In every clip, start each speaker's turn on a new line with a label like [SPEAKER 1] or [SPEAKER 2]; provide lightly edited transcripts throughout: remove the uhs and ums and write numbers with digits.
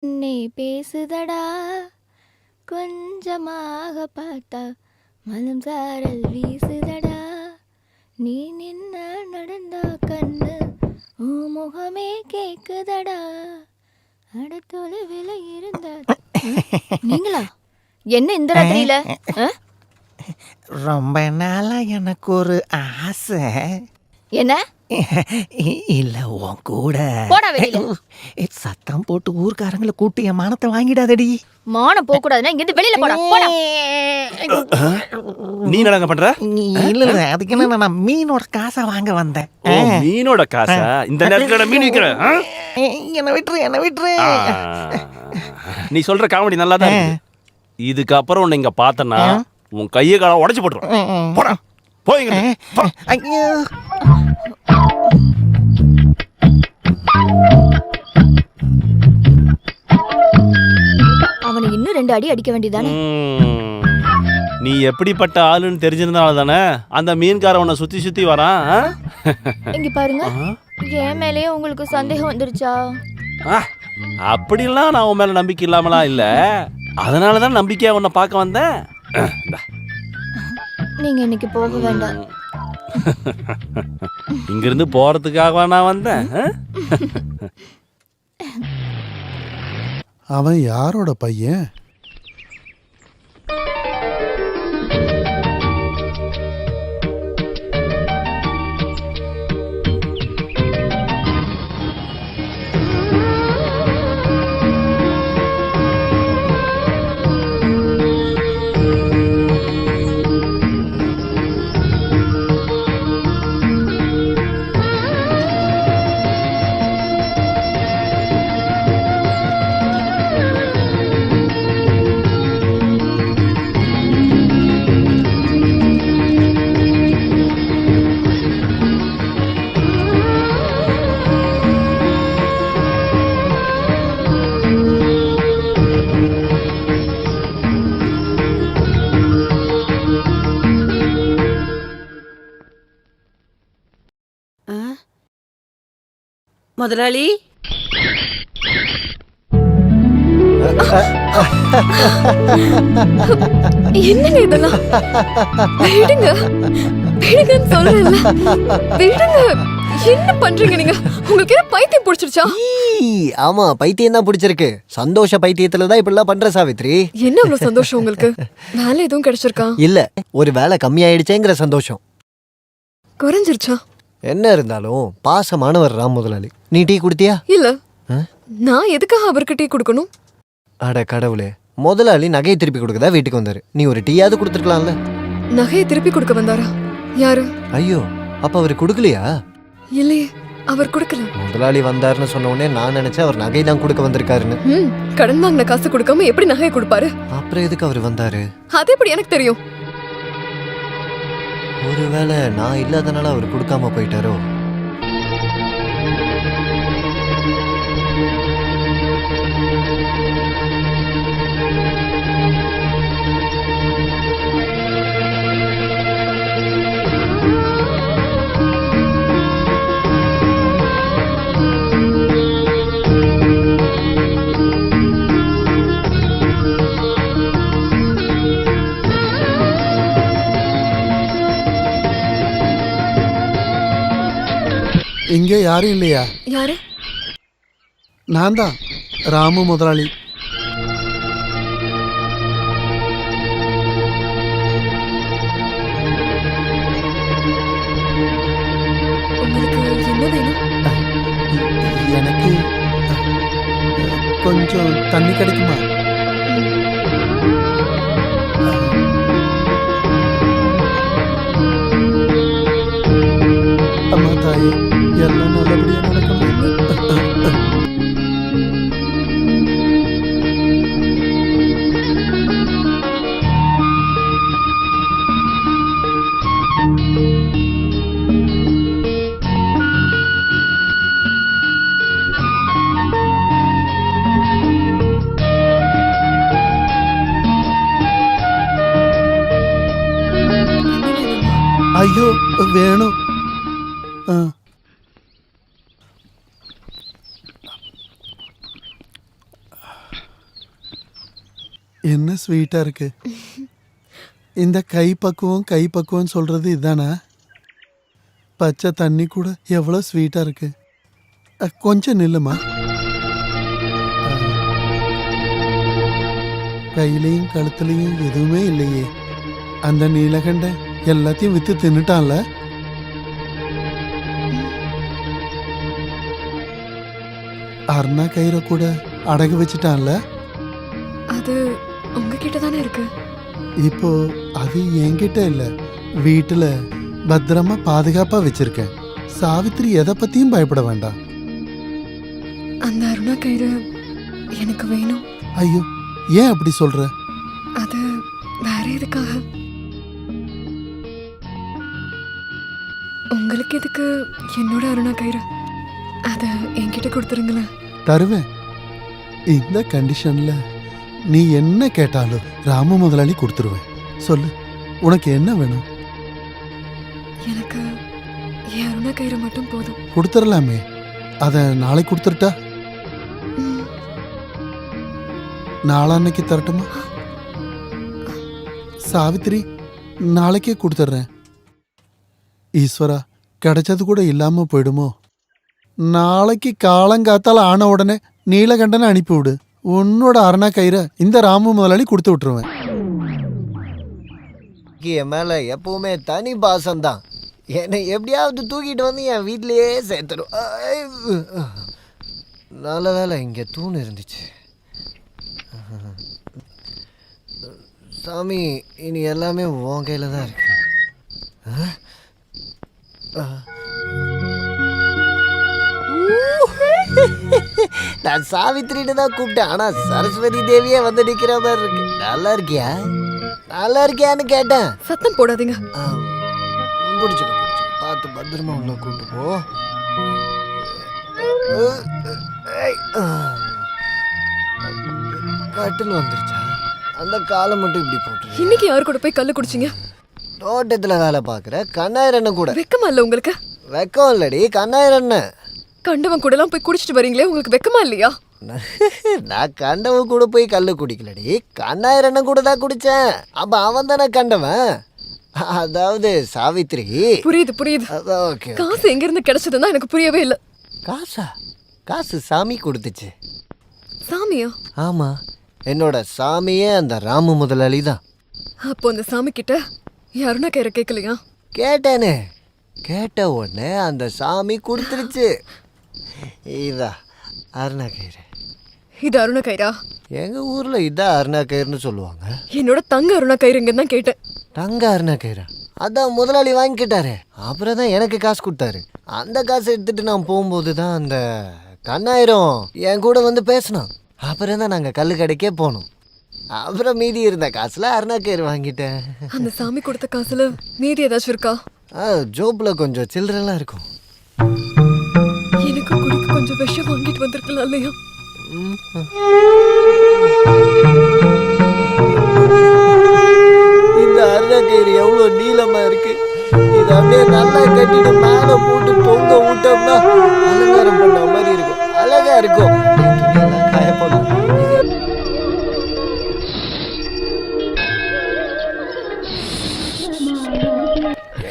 [SPEAKER 1] நீ பேசுதடா கொஞ்சமாக பார்த்தா மனம் சாரல் வீசுதடா நீ நின்ன நடந்தா கண்ணு ஓ முகமே கேக்குதடா அடுத்தொலைவில் இருந்த நீங்களா என்ன இந்த ராத்திரியில
[SPEAKER 2] ரொம்ப நாளா எனக்கு ஒரு ஆசை.
[SPEAKER 1] என்ன
[SPEAKER 2] இல்ல உன் கூட
[SPEAKER 1] போடா வெளியில.
[SPEAKER 2] சத்தம் போட்டு ஊர்க்காரங்களை கூட்டி என் மானத்தை வாங்கிடாதடி.
[SPEAKER 1] மானம் போக கூடாதுன்னா இங்க இருந்து வெளியில போடா போடா.
[SPEAKER 3] நீ என்னங்க பண்ற?
[SPEAKER 2] இல்ல அதுக்கு என்ன, நான் மீனோட காசை வாங்க வந்தேன்.
[SPEAKER 3] மீனோட காசா? இந்த நேரத்துல மீன் விக்கிற?
[SPEAKER 2] என்ன விட்டுரு.
[SPEAKER 3] நீ சொல்ற காமெடி நல்லா தான் இருக்கு. இதுக்கப்புறம் உன்னை இங்க பார்த்தனா உன் கையை காலை உடைச்சு போட்டுருவேன். போடா போய்ங்க.
[SPEAKER 2] ஐயோ
[SPEAKER 1] அவனை இன்னும் 2 அடி அடிக்க வேண்டியதானே.
[SPEAKER 3] நீ எப்படிப்பட்ட ஆளுன்னு தெரிஞ்சிருந்தால தானே அந்த மீன்கார உன்னை சுத்தி சுத்தி வரான்.
[SPEAKER 1] இங்க பாருங்க, என் மேலேயே உங்களுக்கு சந்தேகம் வந்துருச்சா?
[SPEAKER 3] அப்படிலாம் நான் உன் மேல நம்பிக்கை இல்லாமலாம் இல்ல, அதனாலதான் நம்பிக்கையா உன்னை பார்க்க வந்தேன்.
[SPEAKER 1] நீங்க இன்னைக்கு போக வேண்டாம்.
[SPEAKER 3] இங்கிருந்து போறதுக்காக நான் வந்தேன்.
[SPEAKER 4] அவன் யாரோட பையன்?
[SPEAKER 5] முதலாளி,
[SPEAKER 1] என்னங்க இதெல்லாம்? விடுங்க விடுங்கன்னு சொல்றேன்ல, விடுங்க. என்ன பண்றீங்க நீங்க? உங்களுக்கு என்ன பைத்தியம் பிடிச்சிருச்சா?
[SPEAKER 6] ஆமா, பைத்தியம் தான் பிடிச்சிருக்கு. சந்தோஷ பைத்தியத்துலதான் இப்படிலாம் பண்ற சாவித்ரி.
[SPEAKER 1] என்ன அவ்வளவு சந்தோஷம் உங்களுக்கு? வேலை எதுவும் கிடைச்சிருக்கா?
[SPEAKER 6] இல்ல, ஒரு வேலை கம்மியாயிடுச்சேங்கிற சந்தோஷம்.
[SPEAKER 1] குறைஞ்சிருச்சா?
[SPEAKER 6] என்ன இருந்தாலும் பாசமானவர் ராம் முதலாளி. நீ டீ குடுத்தியா?
[SPEAKER 1] இல்ல. நான் எதுக்காக அவருக்கு டீ கொடுக்கணும்?
[SPEAKER 6] அட கடவுளே, முதலாளி நகையை திருப்பி கொடுக்கதா வீட்டுக்கு வந்தாரு. நீ ஒரு டீயாவது கொடுத்துருக்கலாம்ல.
[SPEAKER 1] நகையை திருப்பி கொடுக்க வந்தாரா? யாரு?
[SPEAKER 6] ஐயோ, அப்ப அவரு கொடுக்கலையா?
[SPEAKER 1] இல்லையே, அவர் கொடுக்கல.
[SPEAKER 6] முதலாளி வந்தாருன்னு சொன்ன உடனே நான் நினைச்சேன் அவர் நகை தான் கொடுக்க வந்திருக்காருன்னு.
[SPEAKER 1] கடன் வாங்கின காசு கொடுக்காம எப்படி நகையை கொடுப்பாரு?
[SPEAKER 6] அப்புறம் எதுக்கு அவர் வந்தாரு?
[SPEAKER 1] அது எப்படி எனக்கு தெரியும்?
[SPEAKER 6] ஒருவேளை நான் இல்லாதனால அவர் கொடுக்காம போயிட்டாரோ?
[SPEAKER 4] இங்க யாரும் இல்லையா?
[SPEAKER 1] யாரு?
[SPEAKER 4] நான் தான், ராமு முதலாளி.
[SPEAKER 1] உங்களுக்கு என்ன வேணும்?
[SPEAKER 4] எனக்கு கொஞ்சம் தண்ணி கிடைக்குமா? அம்மா தாயே, எல்லாம் நல்லபடியா நடக்கணும். ஐயோ வேணும். என்ன ஸ்வீட்டா இருக்கு. இந்த கை பக்குவம் சொல்றது இதானா? பச்சை தண்ணி கூட எவ்வளோ ஸ்வீட்டா இருக்கு. கொஞ்சம் நில்லுமா. கையிலையும் கழுத்துலையும் எதுவுமே இல்லையே. அந்த நீலகண்ட எல்லாத்தையும் வித்து தின்னுட்டான்ல. அருணா கயிறை கூட அடகு வச்சுட்டான்ல.
[SPEAKER 7] அது உங்ககிட்ட தானே இருக்கு.
[SPEAKER 4] இப்போ அது என்கிட்ட இல்ல, வீட்டுல பத்திரமா பாதுகாப்பா வச்சிருக்கேன். சாவித்திரி எதை பத்தியும் பயப்பட வேண்டாம்.
[SPEAKER 7] அந்த அருணா கயிறு எனக்கு வேணும்.
[SPEAKER 4] ஐயோ, ஏன் அப்படி சொல்ற?
[SPEAKER 7] அது வேற எதுக்காக? உங்களுக்கு எதுக்கு என்னோட அருணா கயிறு? அத என்கிட்ட கொடுத்துருங்களேன்.
[SPEAKER 4] தருவேன். இந்த கண்டிஷன்ல நீ என்ன கேட்டாலும் ராம முதலாளி கொடுத்துருவேன். சொல்லு, உனக்கு என்ன வேணும்?
[SPEAKER 7] எனக்கு என் அருணா கயிறு மட்டும் போதும்.
[SPEAKER 4] கொடுத்துடலாமே. அத நாளைக்கு கொடுத்துருட்டா?
[SPEAKER 7] ம்,
[SPEAKER 4] நாளான்னைக்கு தரட்டுமா? சாவித்திரி, நாளைக்கே கொடுத்துட்றேன். ஈஸ்வரா, கிடைச்சது கூட இல்லாம போயிடுமோ? நாளைக்கு காலங்காத்தால ஆன உடனே நீலகண்டனை அனுப்பிவிடு. உன்னோட அரணா கயிறை இந்த ராமு முதலாளி கொடுத்து விட்டுருவேன்.
[SPEAKER 6] என் மேல எப்பவுமே தனி பாசம்தான். என்னை எப்படியாவது தூக்கிட்டு வந்து என் வீட்லயே சேர்த்துடும். நல்ல வேலை இங்கே தூண் இருந்துச்சு. சாமி, இனி எல்லாமே உன் கையில் தான் இருக்கு. நான் சாவித்திரின்னு தான் கூப்பிட்டேன். ஆனா சரஸ்வதி தேவியே வந்து நிக்கிற மாதிரி இருக்கு. நல்லா இருக்கியா? நல்லா இருக்கியான்னு கேட்டேன்.
[SPEAKER 7] சத்தம் போடாதீங்க.
[SPEAKER 6] பிடிச்சிக்க பார்த்து பத்திரமா உள்ள கூட்டு போ. கட்டில் வந்துருச்சா? அந்த காலை மட்டும் இப்படி போட்டு.
[SPEAKER 7] இன்னைக்கு யாரு கூட போய் கல்லு குடிச்சீங்க?
[SPEAKER 6] தோட்டத்துல வேலை பாக்குற கண்ணாயிரண்ண கூட.
[SPEAKER 7] வெக்கமா இல்ல உங்களுக்கு?
[SPEAKER 6] வெக்கம் இல்லடி, கண்ணாயிரண்ண.
[SPEAKER 7] கண்டவன் கூட எல்லாம் போய் குடிச்சிட்டு வரீங்களே, உங்களுக்கு வெக்கமா இல்லையா?
[SPEAKER 6] நான் கண்டவன் கூட போய் கல்லு குடிக்கலடி, கண்ணாயிரண்ணன் கூட தான் குடிச்சேன். அப்ப அவன் தானே கண்டவன். அதாவது சாவித்திரி.
[SPEAKER 7] புரியுது புரியுது.
[SPEAKER 6] ஓகே.
[SPEAKER 7] காசு எங்க இருந்து கிடைச்சதுன்னா எனக்கு புரியவே இல்லை.
[SPEAKER 6] காசா? காசு சாமி கொடுத்துச்சு.
[SPEAKER 7] சாமியா?
[SPEAKER 6] ஆமா, என்னோட சாமியே அந்த ராமு முதலாளி தான்.
[SPEAKER 7] அப்போ அந்த சாமி கிட்ட அருணா கயிறை கேட்கலையா?
[SPEAKER 6] கேட்டேனே. கேட்ட உடனே அந்த சாமி கொடுத்துருச்சு. இதா அருணா கயிறு.
[SPEAKER 7] இது அருணா கயிறா?
[SPEAKER 6] எங்க ஊர்ல இதான் அருணா கயிறுன்னு சொல்லுவாங்க.
[SPEAKER 7] என்னோட தங்க அருணா கயிறுங்க தான் கேட்டேன்.
[SPEAKER 6] தங்க அருணா கயிறா? அதான் முதலாளி வாங்கிக்கிட்டாரு. அப்புறம் தான் எனக்கு காசு கொடுத்தாரு. அந்த காசை எடுத்துட்டு நான் போகும்போது தான் அந்த கண்ணாயிரம் என் கூட வந்து பேசினான். அப்புறம் தான் நாங்கள் கல்லு கடைக்கே போனோம். அப்புறம் மீதி இருந்த காசுல அருணா கயிறு வாங்கிட்டேன்.
[SPEAKER 7] அந்த சாமி கொடுத்த காசுல மீதி ஏதாச்சும் இருக்கா?
[SPEAKER 6] ஜோப்ல கொஞ்சம் சில்லறெல்லாம் இருக்கும்.
[SPEAKER 7] எனக்கு குடிக்க கொஞ்சம் விஷம் வாங்கிட்டு வந்திருக்கலாம் இல்லையா?
[SPEAKER 6] இந்த அருணா கயிறு எவ்வளோ நீளமா இருக்கு. இது அப்படியே நல்லா கட்டிட்டு மேலே போட்டு தொங்க விட்டோம்னா அலங்காரம் பண்ண மாதிரி இருக்கும். அழகா இருக்கும். காய போடலாம்.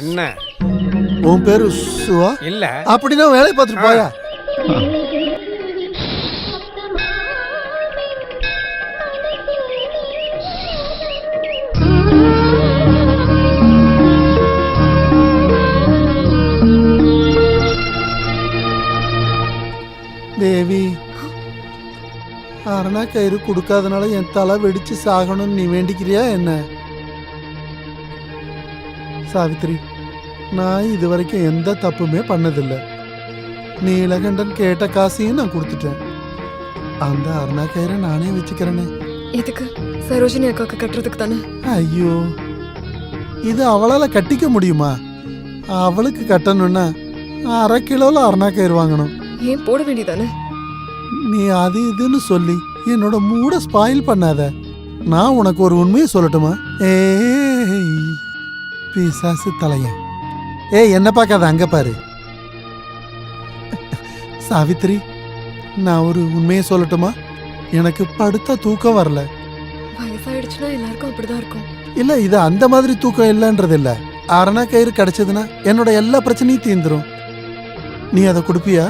[SPEAKER 8] என்ன
[SPEAKER 4] உன் பேரு சுவா?
[SPEAKER 8] இல்ல
[SPEAKER 4] அப்படின்னா வேலையை பார்த்துட்டு போயா. தேவி, அரணா கயிறு கொடுக்காதனால என் தலை வெடிச்சு சாகணும்னு நீ வேண்டிக்கிறியா என்ன? சாவித்திரி, நான் இது வரைக்கும் எந்த தப்புமே பண்ணதில்லை. நீலகண்டன் கேட்ட காசையும் நான் கொடுத்துட்டேன். அந்த அருணா கயிறை நானே வச்சுக்கிறேனே.
[SPEAKER 7] இதுக்கு சரோஜினி அக்காவுக்கு கட்டுறதுக்கு தானே?
[SPEAKER 4] ஐயோ, இது அவளால கட்டிக்க முடியுமா? அவளுக்கு கட்டணும்னா 1/2 கிலோல அருணா கயிறு வாங்கணும்.
[SPEAKER 7] ஏன் போட வேண்டியதானே?
[SPEAKER 4] நீ அது இதுன்னு சொல்லி என்னோட மூட ஸ்பாயில் பண்ணாத. நான் உனக்கு ஒரு உண்மையை சொல்லட்டுமா? ஏய் பிசாசு தலையன், என்ன பார்க்காத, அங்க பாரு. சாவித்திரி, நான் ஒரு உண்மையை சொல்லட்டுமா? எனக்கு படுத்த தூக்கம் வரல.
[SPEAKER 7] வயசாயிடுச்சுன்னா எல்லாருக்கும் அப்படிதான் இருக்கும்.
[SPEAKER 4] இல்ல இது அந்த மாதிரி தூக்கம் இல்லைன்றது இல்ல. அரணா கயிறு கிடைச்சதுன்னா என்னோட எல்லா பிரச்சனையும் தீந்துரும். நீ அதை கொடுப்பியா?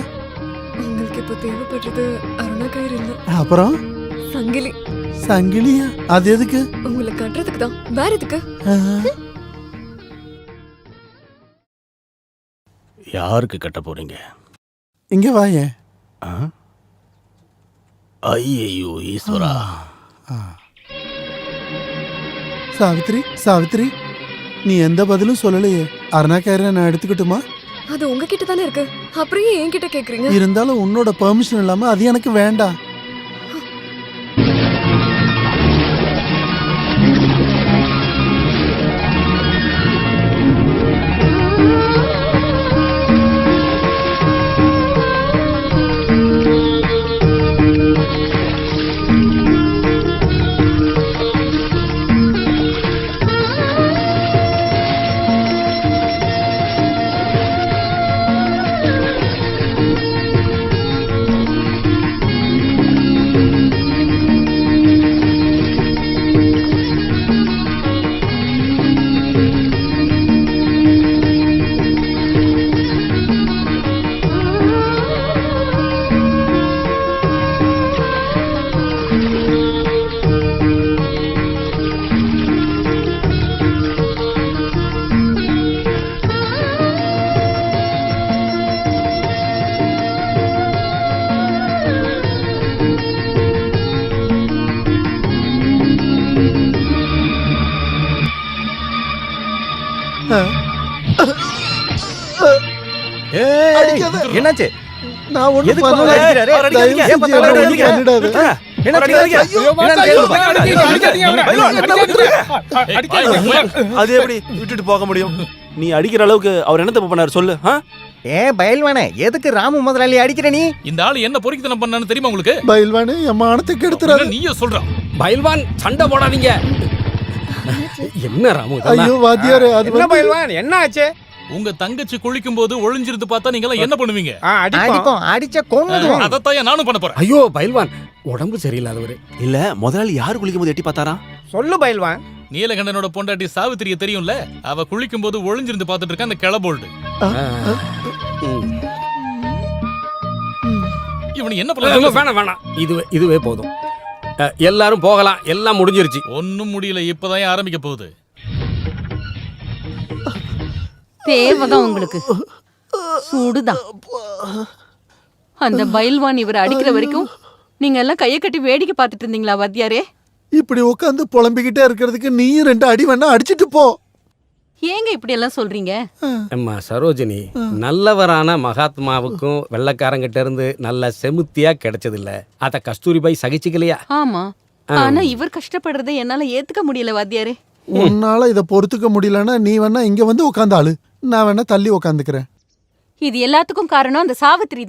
[SPEAKER 7] உங்களுக்கு இப்போ தேவைப்படுறது அருணா கயிறு இல்ல,
[SPEAKER 4] அப்புறம்
[SPEAKER 7] சங்கிலி.
[SPEAKER 4] சங்கிலியா? அது எதுக்கு?
[SPEAKER 7] உங்களை கட்டுறதுக்கு தான். வேற எதுக்கு?
[SPEAKER 3] யாருக்கு கட்ட போறீங்க?
[SPEAKER 4] இங்க வாயேன்.
[SPEAKER 3] ஐயோ ஈஸ்வரா.
[SPEAKER 4] சாவித்ரி, சாவித்ரி, நீ எந்த பதிலும் சொல்லலையே. அரணா கயிறை நான் எடுத்துக்கிட்டுமா?
[SPEAKER 7] அது உங்ககிட்ட தானே இருக்கு, அப்புறம் ஏன் என்கிட்ட கேக்குறீங்க?
[SPEAKER 4] இருந்தாலும் உன்னோட பெர்மிஷன் இல்லாம அது எனக்கு வேண்டாம்.
[SPEAKER 2] என்னாச்சு?
[SPEAKER 4] நான் ஒண்ணும்
[SPEAKER 2] எதுக்கு
[SPEAKER 4] பண்ணல.
[SPEAKER 2] அவரை அடிக்கிறாரு?
[SPEAKER 4] தயவு செஞ்சு
[SPEAKER 2] ஏன் பார்த்தாலும்
[SPEAKER 4] என்னை
[SPEAKER 2] அடிக்கிறீங்க?
[SPEAKER 4] பண்ணிடாத.
[SPEAKER 2] என்னாச்சு?
[SPEAKER 3] அது எப்படி விட்டுட்டு போக முடியும்? நீ அடிக்கிற அளவுக்கு அவர் என்ன தப்பு பண்ணாரு சொல்லு.
[SPEAKER 2] ஏன் பயில்வானே, எதுக்கு ராமு முதலாளி அடிக்கிற நீ?
[SPEAKER 9] இந்த ஆளு என்ன பொறுக்கித்தனம் பண்ணான்னு தெரியுமா உங்களுக்கு?
[SPEAKER 4] பயில்வானே, என் மானத்தை கெடுத்துறாரு.
[SPEAKER 9] நீயே சொல்ற.
[SPEAKER 8] பயில்வான் சண்டை போடாதீங்க. என்ன ராமு இதெல்லாம்?
[SPEAKER 4] ஐயோ வாத்தியாரே, அது
[SPEAKER 8] என்ன
[SPEAKER 4] வந்து
[SPEAKER 8] பயில்வான் என்ன ஆச்சு?
[SPEAKER 9] உங்க தங்கச்சி குளிக்கும் போது ஒளிஞ்சிருந்து பார்த்தா நீங்க எல்லாம் என்ன பண்ணுவீங்க?
[SPEAKER 2] அடிக்கும், அடிச்ச கொன்னுடுவோம்.
[SPEAKER 9] அதத்தான் நானும் பண்ண போறேன்.
[SPEAKER 8] ஐயோ பயில்வான் உடம்பு சரியில்லாதவரு.
[SPEAKER 3] இல்ல முதலாளி யாரு குளிக்கும் போது எட்டி பார்த்தாரா?
[SPEAKER 8] சொல்லு பயில்வான்.
[SPEAKER 9] நீலகண்டனோட பொண்டாட்டி சாவித்திரிய தெரியும்ல, அவ குளிக்கும் போது ஒளிஞ்சிருந்து பார்த்துட்டு இருக்க அந்த கிளபோல்டு. இவனு என்ன பண்ண?
[SPEAKER 8] வேணாம் வேணாம், இதுவே போதும். எல்லாரும் போகலாம், எல்லாம் முடிஞ்சிருச்சு.
[SPEAKER 9] ஒன்னும் முடியல, இப்பதான் ஆரம்பிக்க போகுது.
[SPEAKER 10] தேவைதான் உங்களுக்கு சூடுதான். அந்த பயில்வான் இவரை அடிக்கிற வரைக்கும் நீங்க எல்லாம் கையை கட்டி வேடிக்கை பார்த்துட்டு இருந்தீங்களா வாத்தியாரே?
[SPEAKER 4] இப்படி உட்காந்து புலம்பிக்கிட்டே இருக்கிறதுக்கு நீயும் 2 அடி வேணா அடிச்சிட்டு போ.
[SPEAKER 10] ஏங்க இப்படி எல்லாம் சொல்றீங்க?
[SPEAKER 8] அம்மா சரோஜினி, நல்லவரான மகாத்மாவுக்கும் வெள்ளக்காரங்கிட்ட இருந்து நல்ல செமுத்தியா கிடைச்சது இல்ல. அத கஸ்தூரிபாய் சகிச்சுக்கலையா?
[SPEAKER 10] ஆமா, ஆனா இவர் கஷ்டப்படுறதை என்னால ஏத்துக்க முடியல வாத்தியாரே.
[SPEAKER 4] உன்னால இத பொறுத்துக்க முடியலன்னா நீ வேணா இங்க வந்து உட்காந்து ஆளு, நான் வேணா தள்ளி உட்காந்துக்கிறேன்.
[SPEAKER 10] இது எல்லாத்துக்கும் காரணம் அந்த சாவித்திரி தான்.